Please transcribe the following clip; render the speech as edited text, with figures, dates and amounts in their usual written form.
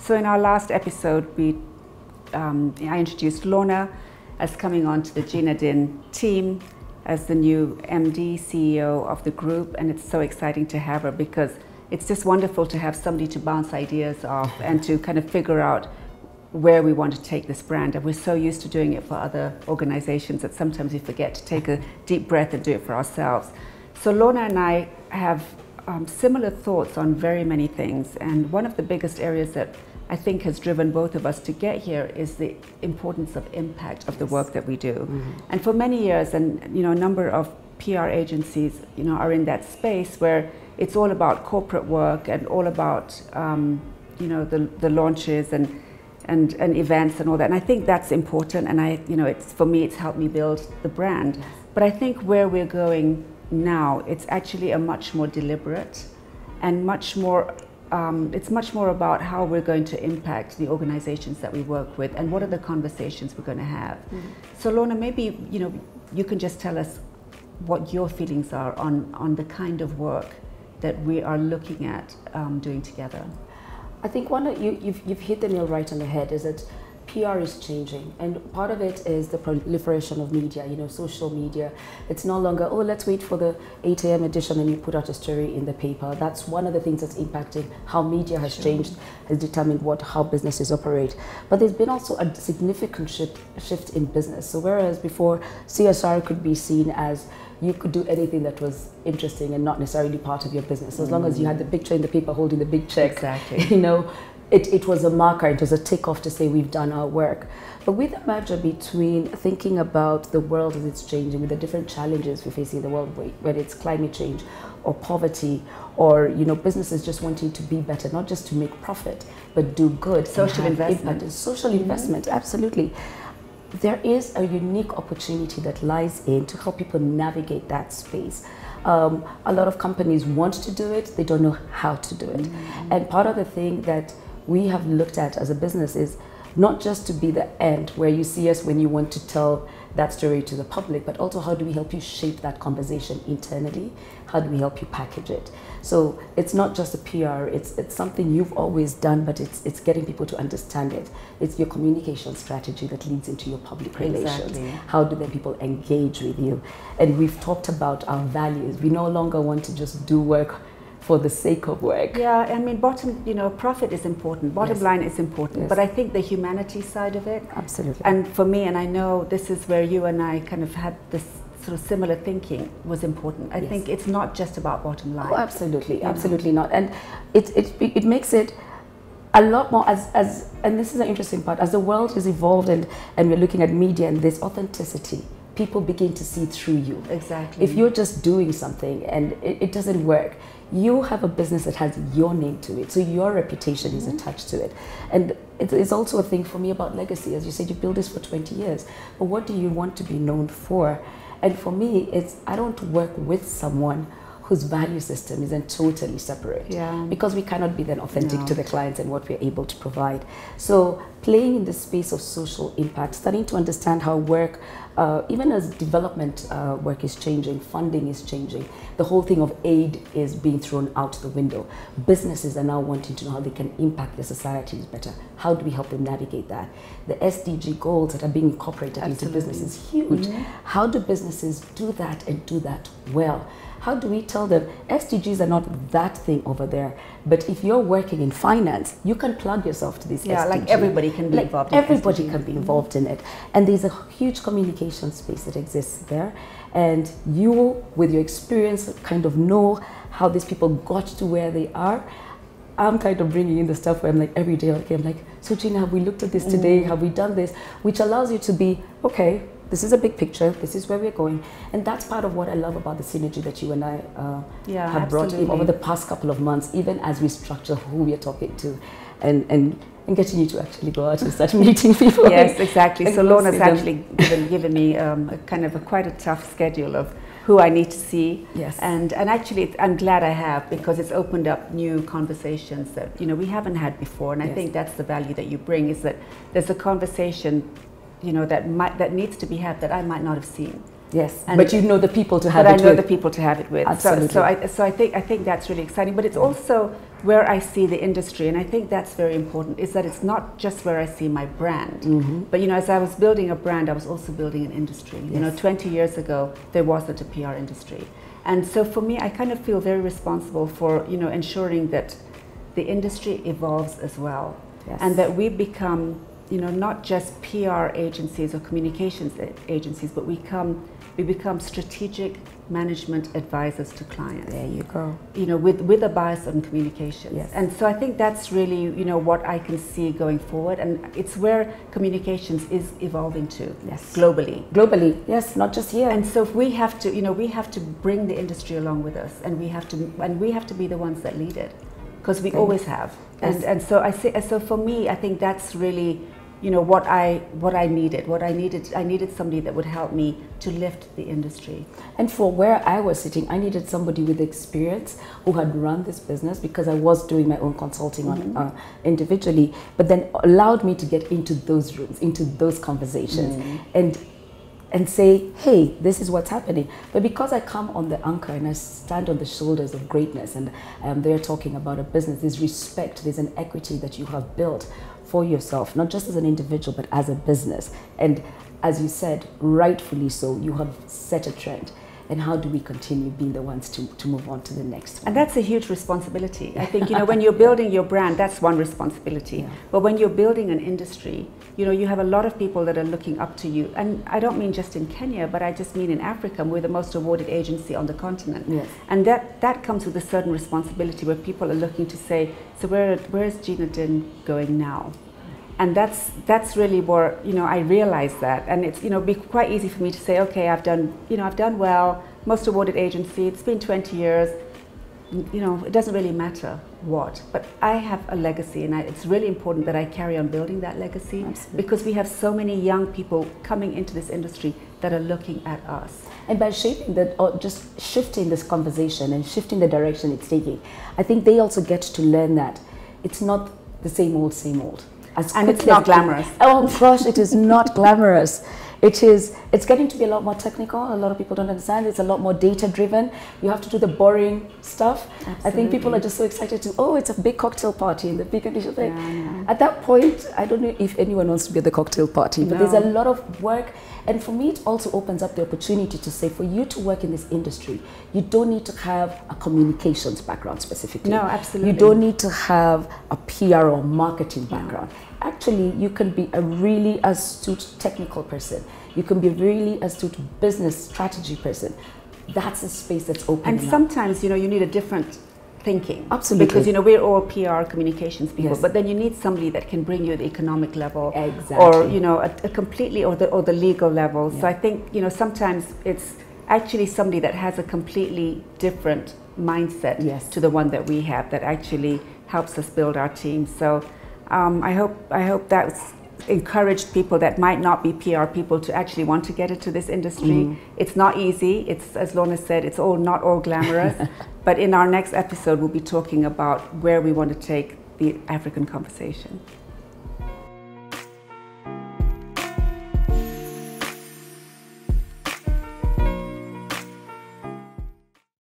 So in our last episode, I introduced Lorna as coming on to the Gina Din team as the new MD, CEO of the group, and it's so exciting to have her because it's just wonderful to have somebody to bounce ideas off and to kind of figure out where we want to take this brand. And we're so used to doing it for other organizations that sometimes we forget to take a deep breath and do it for ourselves. So Lorna and I have similar thoughts on very many things, and one of the biggest areas that I think has driven both of us to get here is the importance of impact of the work that we do. Mm-hmm. And for many years, and a number of PR agencies, are in that space where it's all about corporate work and all about, the launches and events and all that. And I think that's important. And for me, it's helped me build the brand. Yes. But I think where we're going now, it's actually a much more deliberate and much more. It's much more about how we're going to impact the organizations that we work with and what are the conversations we're going to have. Mm-hmm. So Lorna, maybe you can just tell us what your feelings are on the kind of work that we are looking at doing together. I think you've hit the nail right on the head, is that PR is changing, and part of it is the proliferation of media, social media. It's no longer, oh, let's wait for the 8 a.m. edition and you put out a story in the paper. That's one of the things that's impacting how media has changed, has determined how businesses operate. But there's been also a significant shift in business. So whereas before CSR could be seen as you could do anything that was interesting and not necessarily part of your business, as long as you had the picture in the paper holding the big check. Exactly. It was a marker, it was a tick off to say we've done our work. But with the merger between thinking about the world as it's changing, with the different challenges we're facing in the world, whether it's climate change or poverty, or businesses just wanting to be better, not just to make profit, but do good. Social investment. Social investment, absolutely. There is a unique opportunity that lies in to help people navigate that space. A lot of companies want to do it, they don't know how to do it. And part of the thing that we have looked at as a business is not just to be the end where you see us when you want to tell that story to the public, but also how do we help you shape that conversation internally? How do we help you package it? So it's not just a PR, it's something you've always done, but it's getting people to understand it. It's your communication strategy that leads into your public relations. Exactly. How do then people engage with you? And we've talked about our values. We no longer want to just do work for the sake of work. Yeah, I mean, profit is important. Bottom line is important. Yes. But I think the humanity side of it. Absolutely. And for me, and I know this is where you and I kind of had this sort of similar thinking, was important. I think it's not just about bottom line. Oh, absolutely, absolutely not. And it makes it a lot more and this is an interesting part, as the world has evolved and we're looking at media and this authenticity, people begin to see through you. Exactly. If you're just doing something and it doesn't work, you have a business that has your name to it, so your reputation is attached to it. And it's also a thing for me about legacy. As you said, you build this for 20 years, but what do you want to be known for? And for me, I don't work with someone whose value system isn't totally separate, because we cannot be then authentic to the clients and what we're able to provide. So playing in the space of social impact, starting to understand how work, even as development work is changing, funding is changing, the whole thing of aid is being thrown out the window. Businesses are now wanting to know how they can impact their societies better. How do we help them navigate that? The SDG goals that are being incorporated into business is huge. How do businesses do that and do that well? How do we tell them SDGs are not that thing over there, but if you're working in finance, you can plug yourself to this SDG. Like everybody can be involved in everybody can be involved in it. And there's a huge communication space that exists there. And you, with your experience, kind of know how these people got to where they are. I'm kind of bringing in the stuff where I'm like, every day, I'm like, so Gina, have we looked at this today? Have we done this? Which allows you to be, okay, this is a big picture, this is where we're going. And that's part of what I love about the synergy that you and I have brought in over the past couple of months, even as we structure who we are talking to and getting you to actually go out and start meeting people. Yes, exactly. So Lorna's actually given me quite a tough schedule of who I need to see. Yes. And actually, I'm glad I have, because it's opened up new conversations that we haven't had before. And I think that's the value that you bring, is that there's a conversation that needs to be had that I might not have seen. Yes, And but you know the people to have but it I know with. the people to have it with. Absolutely. So I think that's really exciting. But it's also where I see the industry, and I think that's very important. Is that it's not just where I see my brand, but as I was building a brand, I was also building an industry. Yes. 20 years ago there wasn't a PR industry, and so for me, I kind of feel very responsible for ensuring that the industry evolves as well, Yes. and that we become not just PR agencies or communications agencies, but we become strategic management advisors to clients. There you go. With a bias on communications. Yes. And so I think that's really, what I can see going forward, and it's where communications is evolving to. Yes. Globally. Globally, yes, not just here. And so we have to bring the industry along with us, and we have to be the ones that lead it, because we always have. Yes. And so for me, I think that's really what I needed. I needed somebody that would help me to lift the industry. And for where I was sitting, I needed somebody with experience who had run this business, because I was doing my own consulting on individually, but then allowed me to get into those rooms, into those conversations, and say, hey, this is what's happening. But because I come on the anchor and I stand on the shoulders of greatness, and I am there talking about a business, there's respect, there's an equity that you have built for yourself, not just as an individual, but as a business. And as you said, rightfully so, you have set a trend. And how do we continue being the ones to move on to the next one? And that's a huge responsibility. I think, when you're building your brand, that's one responsibility. Yeah. But when you're building an industry, you have a lot of people that are looking up to you. And I don't mean just in Kenya, but I just mean in Africa. We're the most awarded agency on the continent. Yes. And that comes with a certain responsibility, where people are looking to say, so where's Gina Din going now? And that's really where I realized that, and it's be quite easy for me to say, okay, I've done well, most awarded agency, it's been 20 years, it doesn't really matter what, but I have a legacy, and it's really important that I carry on building that legacy. Absolutely. Because we have so many young people coming into this industry that are looking at us. And by shaping that, or just shifting this conversation and shifting the direction it's taking, I think they also get to learn that it's not the same old, same old. And it's not glamorous. Oh gosh, it is not glamorous. It's getting to be a lot more technical. A lot of people don't understand. It's a lot more data driven. You have to do the boring stuff. Absolutely. I think people are just so excited to, it's a big cocktail party and the big initial thing. Yeah. At that point, I don't know if anyone wants to be at the cocktail party, but there's a lot of work. And for me, it also opens up the opportunity to say, for you to work in this industry, you don't need to have a communications background specifically. No, absolutely. You don't need to have a PR or marketing background. Actually, you can be a really astute technical person. You can be a really astute business strategy person. That's a space that's open. And sometimes, you need a different thinking. Absolutely. Because, we're all PR communications people, Yes. but then you need somebody that can bring you the economic level. Exactly. Or, a completely, or the legal level. Yeah. So I think, sometimes it's actually somebody that has a completely different mindset Yes. to the one that we have, that actually helps us build our team. So I hope that's encouraged people that might not be PR people to actually want to get into this industry. It's not easy. It's, as Lorna said, it's not all glamorous. But in our next episode, we'll be talking about where we want to take the African conversation.